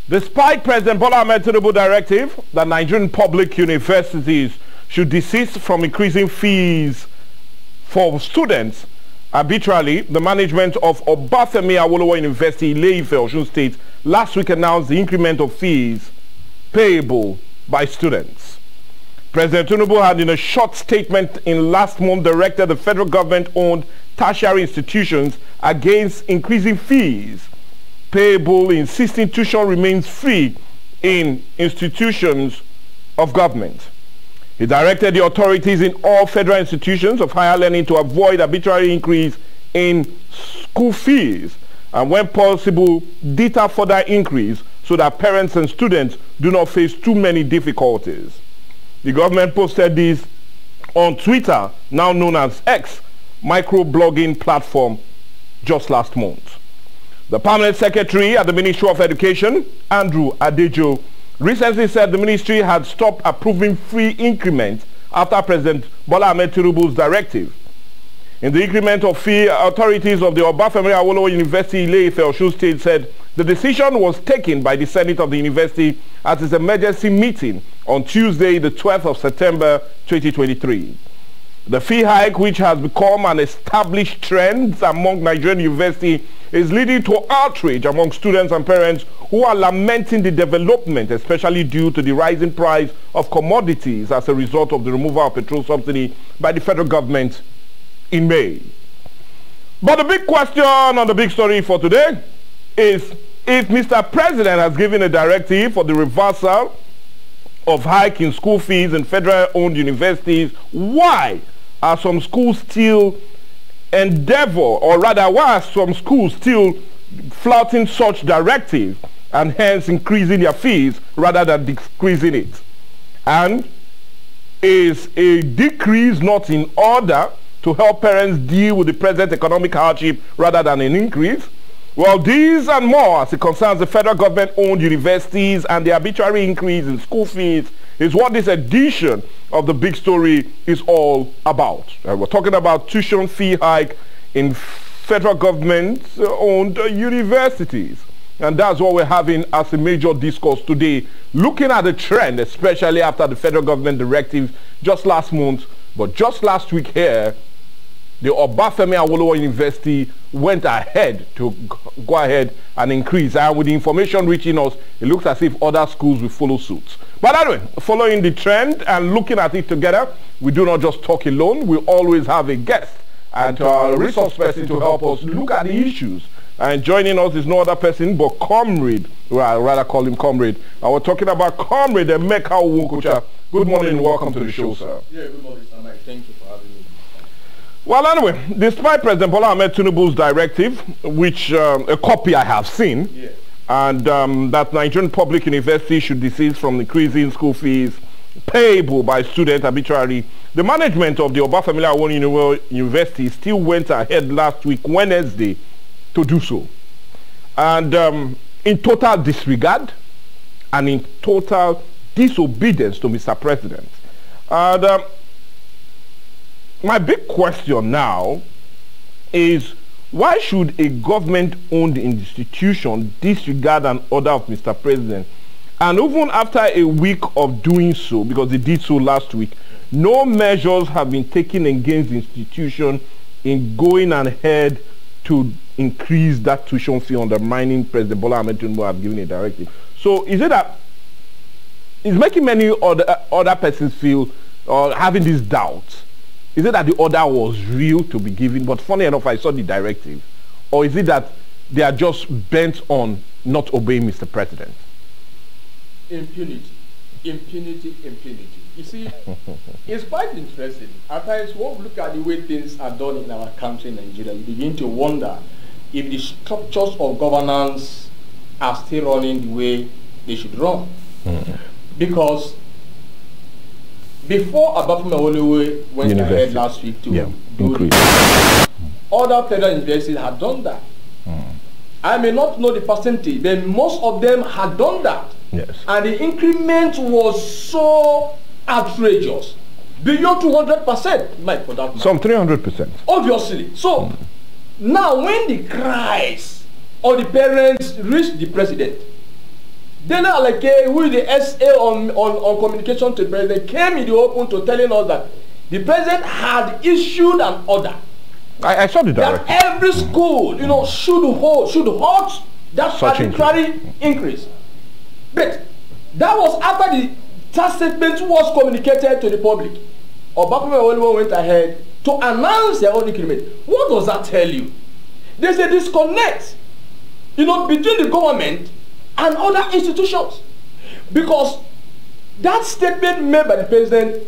Despite President Bola Ahmed Tinubus directive that Nigerian public universities should desist from increasing fees for students arbitrarily, the management of Obafemi Awolowo University, Ile-Ife, Osun State, last week announced the increment of fees payable by students. President Tinubus had, in a short statement in last month, directed the federal government-owned tertiary institutions against increasing fees payable, insisting tuition remains free in institutions of government. He directed the authorities in all federal institutions of higher learning to avoid arbitrary increase in school fees and, when possible, deter further increase so that parents and students do not face too many difficulties. The government posted this on Twitter, now known as X, microblogging platform, just last month. The permanent secretary at the Ministry of Education, Andrew Adejo, recently said the ministry had stopped approving free increments after President Bola Ahmed Tinubus' directive. In the increment of fee, authorities of the Obafemi Awolowo University, Ile-Ife, Osun State said the decision was taken by the Senate of the university at its emergency meeting on Tuesday, the 12th of September 2023. The fee hike, which has become an established trend among Nigerian universities, is leading to outrage among students and parents who are lamenting the development, especially due to the rising price of commodities as a result of the removal of petrol subsidy by the federal government in May. But the big question on the big story for today is, if Mr. President has given a directive for the reversal of hike in school fees in federal-owned universities, why are some schools still endeavor, or rather why are some schools still flouting such directive and hence increasing their fees rather than decreasing it? And is a decrease not in order to help parents deal with the present economic hardship rather than an increase? Well, these and more as it concerns the federal government-owned universities and the arbitrary increase in school fees is what this edition of the big story is all about. We're talking about tuition fee hike in federal government-owned universities. And that's what we're having as a major discourse today, looking at the trend, especially after the federal government directive just last month, but just last week here, the Obafemi Awolowo University went ahead to go ahead and increase. And with the information reaching us, it looks as if other schools will follow suit. But anyway, following the trend and looking at it together, we do not just talk alone. We always have a guest and a resource person to help us look at the issues. And joining us is no other person but Comrade. Well, I'd rather call him Comrade. And we're talking about Comrade Emeka Onwukocha. Good morning and welcome to the show, sir. Yeah, good morning, sir. Mike. Thank you for having me. Well, anyway, despite President Bola Ahmed Tinubus' directive, which a copy I have seen, yeah, and that Nigerian public universities should desist from increasing school fees payable by students arbitrarily, the management of the Obafemi Awolowo University still went ahead last week, Wednesday, to do so. And in total disregard and in total disobedience to Mr. President. And my big question now is, why should a government-owned institution disregard an order of Mr. President? And even after a week of doing so, because they did so last week, no measures have been taken against the institution in going ahead to increase that tuition fee, undermining President Bola Ahmed Tinubus have given a directive. So is it that it's making many other persons feel or having this doubt? Is it that the order was real to be given, but funny enough, I saw the directive? Or is it that they are just bent on not obeying Mr. President? Impunity. Impunity, impunity. You see, it's quite interesting. At times, when we look at the way things are done in our country, Nigeria, we begin to wonder if the structures of governance are still running the way they should run. Because before Obafemi Awolowo went ahead last week to do it, other federal universities had done that. I may not know the percentage, but most of them had done that. Yes. And the increment was so outrageous, beyond 200%, Mike, for that matter. Some 300%. Obviously. So now when the cries of the parents reach the president, Dana Aleke, who is the SA on communication to the president, came in the open to telling us that the president had issued an order. I saw the directive. That every school, you know, should halt that arbitrary increase. But that was after that statement was communicated to the public. Obama went ahead to announce their own increment. What does that tell you? There's a disconnect, you know, between the government and other institutions, because that statement made by the president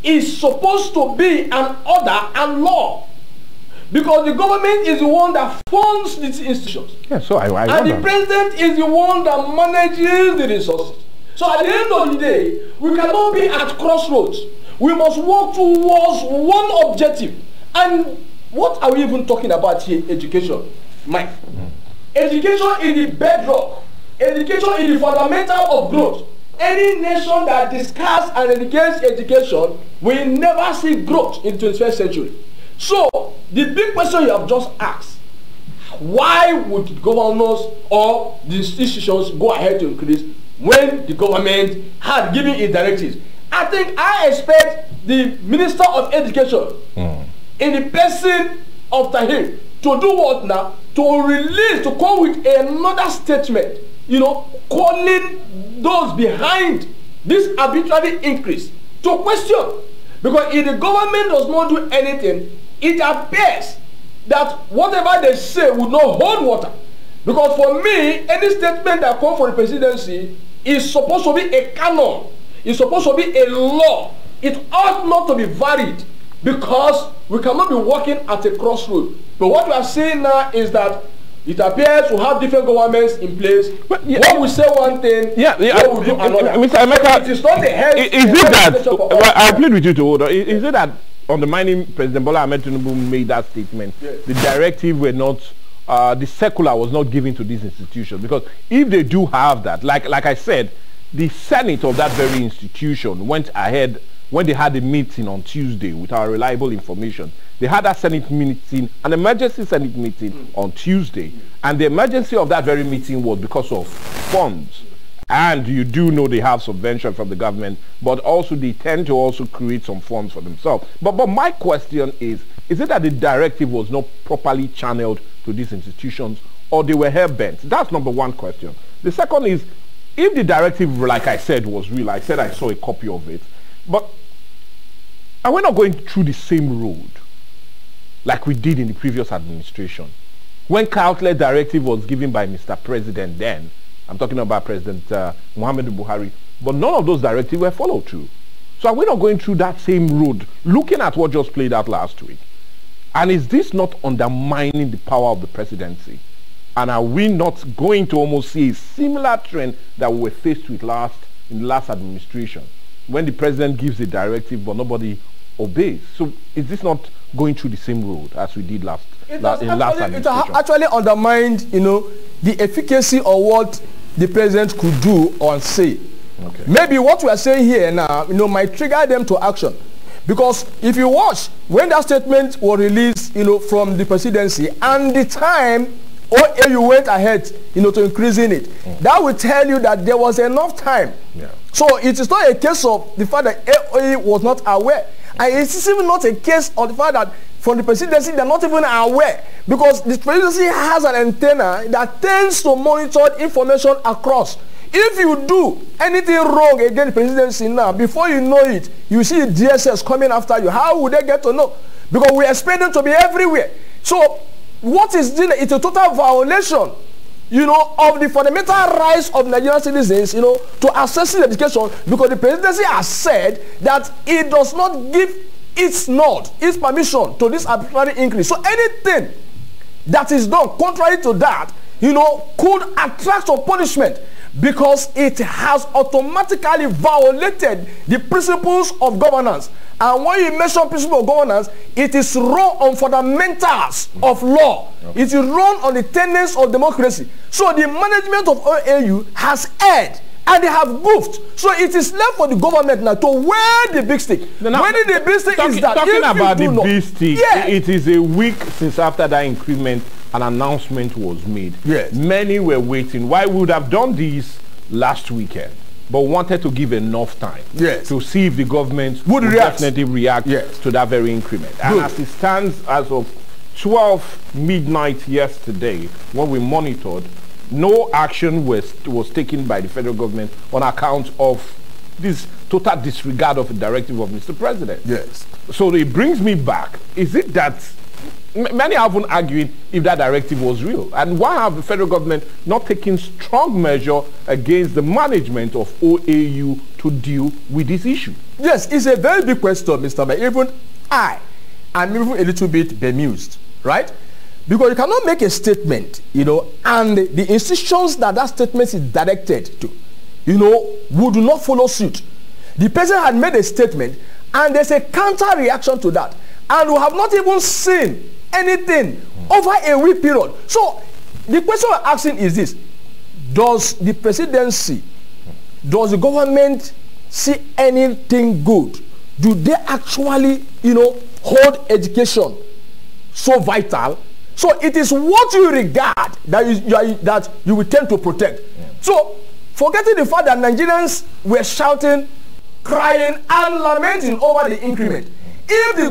is supposed to be an order and law, because the government is the one that funds these institutions. Yeah, so and the president is the one that manages the resources. So at the end of the day, we cannot be at crossroads. We must work towards one objective. And what are we even talking about here? Education, Mike. Education is the bedrock. Education is the fundamental of growth. Any nation that discards and educates education will never see growth in the 21st century. So, the big question you have just asked, why would governors or the institutions go ahead to increase when the government had given its directives? I expect the Minister of Education, in the person of Tahir, to do what now? To release, to come with another statement, you know, calling those behind this arbitrary increase to question. Because if the government does not do anything, it appears that whatever they say would not hold water. Because for me, any statement that comes from the presidency is supposed to be a canon. It's supposed to be a law. It ought not to be varied, because we cannot be working at a crossroad. But what we are seeing now is that it appears to have different governments in place. But one will say one thing, one will do another. Mr. Emeka, it is not the head. Is it that, I'll plead with you to order, is it that undermining President Bola Ahmed Tinubu made that statement, the directive were not, the circular was not given to these institutions? Because if they do have that, like I said, the Senate of that very institution went ahead when they had a meeting on Tuesday with our reliable information. They had that Senate meeting, an emergency Senate meeting on Tuesday, and the emergency of that very meeting was because of funds. And you do know they have subvention from the government, but also they tend to also create some funds for themselves. But my question is it that the directive was not properly channeled to these institutions, or they were hell-bent? That's number one question. The second is, if the directive, like I said, was real, I said I saw a copy of it, but are we not going through the same road like we did in the previous administration? When countless directive was given by Mr. President then, I'm talking about President Muhammadu Buhari, but none of those directives were followed through. So are we not going through that same road, looking at what just played out last week? And is this not undermining the power of the presidency? And are we not going to almost see a similar trend that we were faced with in the last administration, when the president gives a directive but nobody obeys? So is this not going through the same road as we did last administration? It has actually undermined, you know, the efficacy of what the president could do or say. Okay. Maybe what we are saying here now, you know, might trigger them to action. Because if you watch, when that statement was released, you know, from the presidency, and the time OAU went ahead, you know, to increasing it, that will tell you that there was enough time. Yeah. So it is not a case of the fact that OAU was not aware. And it is even not a case of the fact that from the presidency they're not even aware. Because the presidency has an antenna that tends to monitor information across. If you do anything wrong against the presidency now, before you know it, you see DSS coming after you. How would they get to know? Because we expect them to be everywhere. So what is doing? It's a total violation, you know, of the fundamental rights of Nigerian citizens, you know, to accessing education, because the presidency has said that it does not give its nod, its permission to this arbitrary increase. So anything that is done contrary to that, you know, could attract some punishment, because it has automatically violated the principles of governance. And when you mention principles of governance, it is run on fundamentals of law. Okay. It is run on the tenets of democracy. So the management of OAU has erred, and they have goofed. So it is left for the government now to wear the big stick. Now, wearing the big stick is that talking about the big stick, yeah, it is a week since after that increment an announcement was made. Yes. Many were waiting. Why would have done this last weekend, but wanted to give enough time to see if the government would definitely react to that very increment. And as it stands, as of 12 midnight yesterday, when we monitored, no action was taken by the federal government on account of this total disregard of the directive of Mr. President. So it brings me back. Is it that many have been arguing if that directive was real? And why have the federal government not taken strong measure against the management of OAU to deal with this issue? Yes, it's a very big question, Mr. May. Even I am even a little bit bemused, right? Because you cannot make a statement, you know, and the institutions that that statement is directed to, you know, would not follow suit. The president had made a statement, and there's a counter reaction to that, and we have not even seen anything over a week period. So the question we're asking is this: does the presidency, does the government see anything good? Do they actually, you know, hold education so vital? So it is what you regard that you will tend to protect. So forgetting the fact that Nigerians were shouting, crying, and lamenting over the increment. If the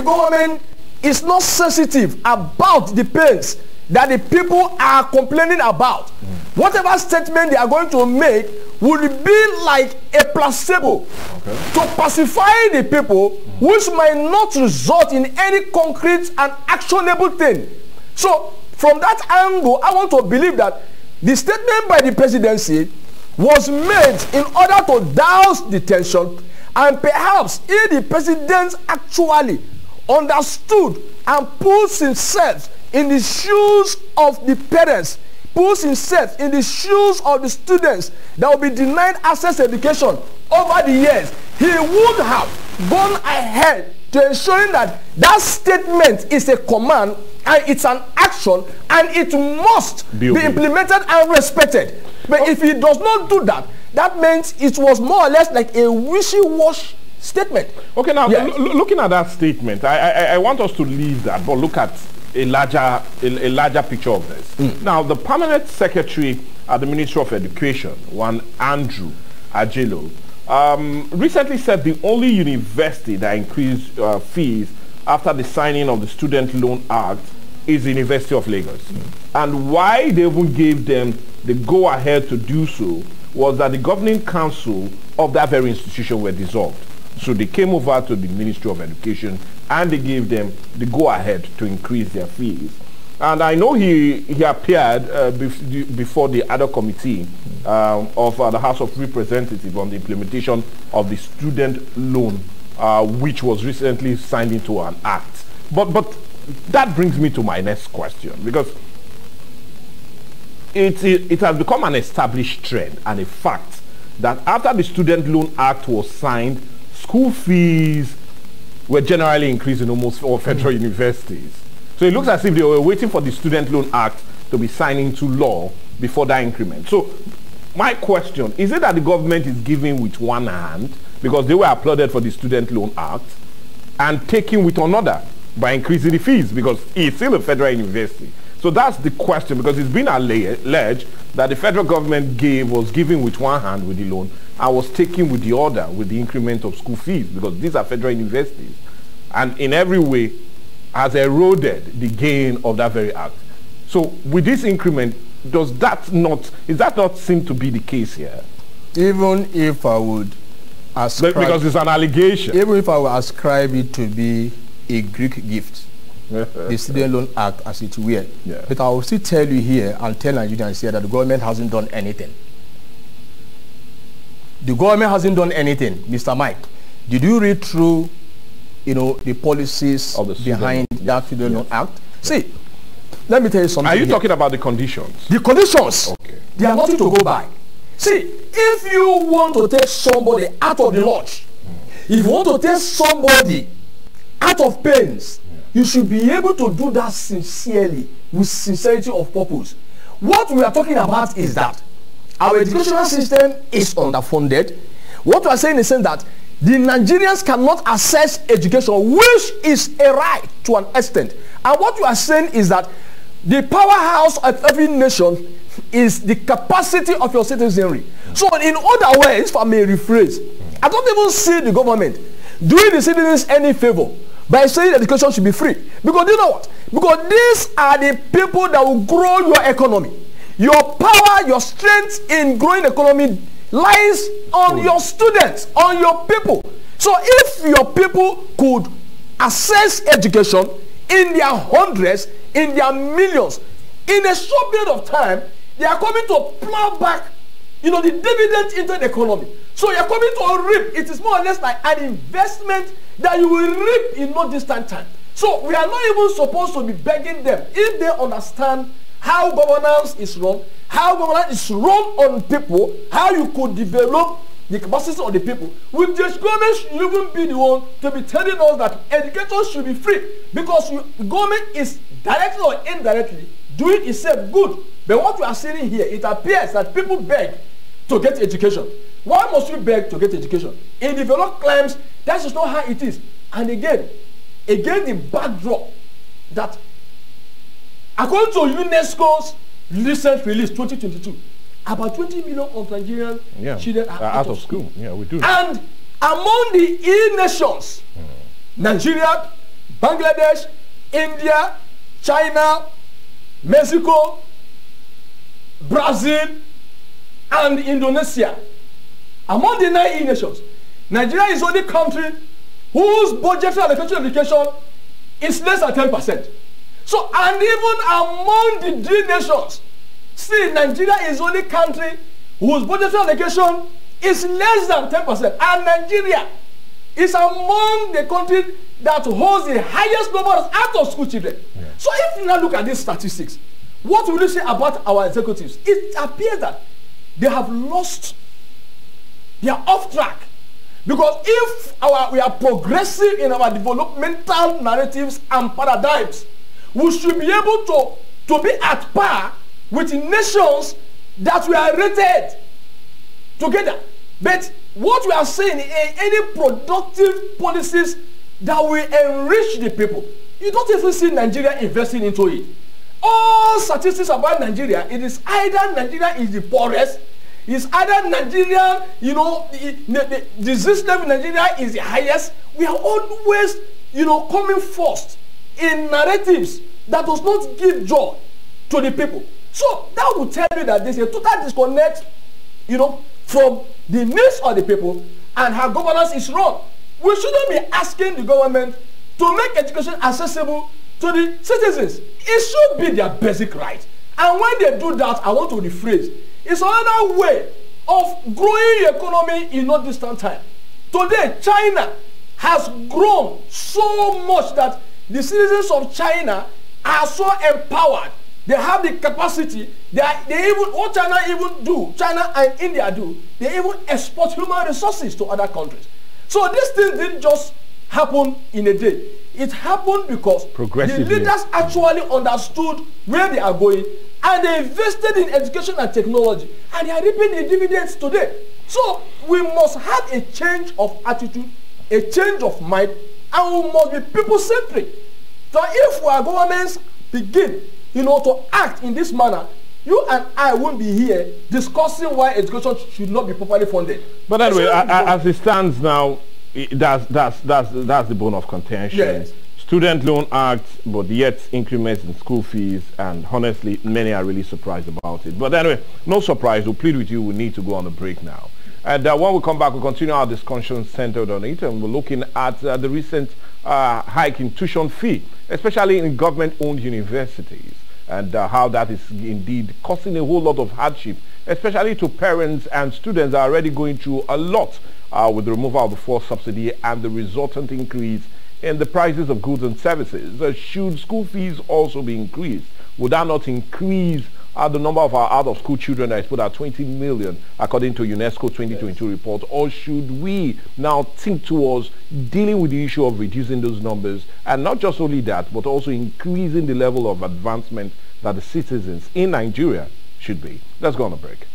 government is not sensitive about the pains that the people are complaining about, whatever statement they are going to make would be like a placebo to pacify the people, which might not result in any concrete and actionable thing. So from that angle, I want to believe that the statement by the presidency was made in order to douse the tension, and perhaps if the president actually understood and puts himself in the shoes of the parents, puts himself in the shoes of the students that will be denied access to education over the years, he would have gone ahead to ensuring that that statement is a command and it's an action and it must be implemented and respected. But if he does not do that, that means it was more or less like a wishy-washy statement. Okay, now looking at that statement, I want us to leave that, but look at a larger picture of this. Now, the permanent secretary at the Ministry of Education, one Andrew Ajelo, recently said the only university that increased fees after the signing of the Student Loan Act is the University of Lagos. And why they even gave them the go-ahead to do so was that the governing council of that very institution were dissolved. So they came over to the Ministry of Education and they gave them the go-ahead to increase their fees. And I know he appeared before the other committee of the House of Representatives on the implementation of the student loan, which was recently signed into an act. But that brings me to my next question, because it has become an established trend and a fact that after the Student Loan Act was signed, school fees were generally increasing almost all federal universities. So it looks as if they were waiting for the Student Loan Act to be signed into law before that increment. So my question, is it that the government is giving with one hand because they were applauded for the Student Loan Act and taking with another by increasing the fees because it's still a federal university? So that's the question, because it's been alleged that the federal government was giving with one hand with the loan and was taking with the other with the increment of school fees, because these are federal universities, and in every way has eroded the gain of that very act. So with this increment, does that not seem to be the case here? Even if I would ascribe, because it's an allegation, even if I would ascribe it to be a Greek gift, the Student Loan Act as it were, but I will still tell you here and tell Nigerians here that the government hasn't done anything. The government hasn't done anything. Mr. Mike, did you read through, you know, the policies behind that Student Loan Act? See, let me tell you something. Are you talking about the conditions? The conditions. Okay. They are nothing to go by. See, if you want to take somebody out of the lodge, if you want to take somebody out of pains, you should be able to do that sincerely, with sincerity of purpose. What we are talking about is that our educational system is underfunded. What we are saying is that the Nigerians cannot access education, which is a right to an extent. And what you are saying is that the powerhouse of every nation is the capacity of your citizenry. So in other ways, if I may rephrase, I don't even see the government doing the citizens any favor by saying education should be free. Because you know what? Because these are the people that will grow your economy. Your power, your strength in growing economy lies on your students, on your people. So if your people could access education in their hundreds, in their millions, in a short period of time, they are coming to plow back, the dividend into the economy. So you're coming to reap. It is more or less like an investment that you will reap in no distant time. So we are not even supposed to be begging them. If they understand how governance is run, how governance is run on people, how you could develop the capacity of the people, with this government should even be the one to be telling us that education should be free, because government is directly or indirectly doing itself good. But what we are seeing here, it appears that people beg to get education. Why must we beg to get education? In developed climes, that is not how it is. And again, the backdrop that according to UNESCO's recent release 2022, about 20 million of Nigerian children are out of school. Yeah, we do. And among the E-nations, Nigeria, Bangladesh, India, China, Mexico, Brazil, and Indonesia, among the 9 E-nations, Nigeria is the only country whose budget for education is less than 10%. So, and even among the D nations, see, Nigeria is the only country whose budget for education is less than 10%. And Nigeria is among the countries that holds the highest number of out-of-school children. Yeah. So if you now look at these statistics, what will you say about our executives? It appears that they have lost, they are off track. Because if we are progressive in our developmental narratives and paradigms, we should be able to be at par with nations that we are rated together. But what we are saying is any productive policies that will enrich the people, you don't even see Nigeria investing into it. All statistics about Nigeria, it is either Nigeria is the poorest, it's either Nigeria, the disease level in Nigeria is the highest. We are always, coming first in narratives that does not give joy to the people. So that will tell you that there's a total disconnect, from the needs of the people and how governance is run. We shouldn't be asking the government to make education accessible to the citizens. It should be their basic right. And when they do that, I want to rephrase. It's another way of growing the economy in no distant time. Today, China has grown so much that the citizens of China are so empowered. They have the capacity. What China even do, China and India do, they even export human resources to other countries. So this thing didn't just happen in a day. It happened because the leaders actually understood where they are going, and they invested in education and technology, and they are reaping the dividends today. So we must have a change of attitude, a change of mind, and we must be people-centric. So if our governments begin, to act in this manner, you and I won't be here discussing why education should not be properly funded. But anyway, as it stands now, that's the bone of contention. Yes. Student Loan Act, but yet increments in school fees, and honestly, many are really surprised about it. But anyway, no surprise, we'll plead with you, we need to go on a break now. And when we come back, we'll continue our discussion centered on it, and we're looking at the recent hike in tuition fee, especially in government-owned universities, and how that is indeed causing a whole lot of hardship, especially to parents and students that are already going through a lot with the removal of the fuel subsidy and the resultant increase in the prices of goods and services. Should school fees also be increased? Would that not increase the number of our out-of-school children that is put at 20 million, according to UNESCO 2022 report? Or should we now think towards dealing with the issue of reducing those numbers, and not just only that, but also increasing the level of advancement that the citizens in Nigeria should be? Let's go on a break.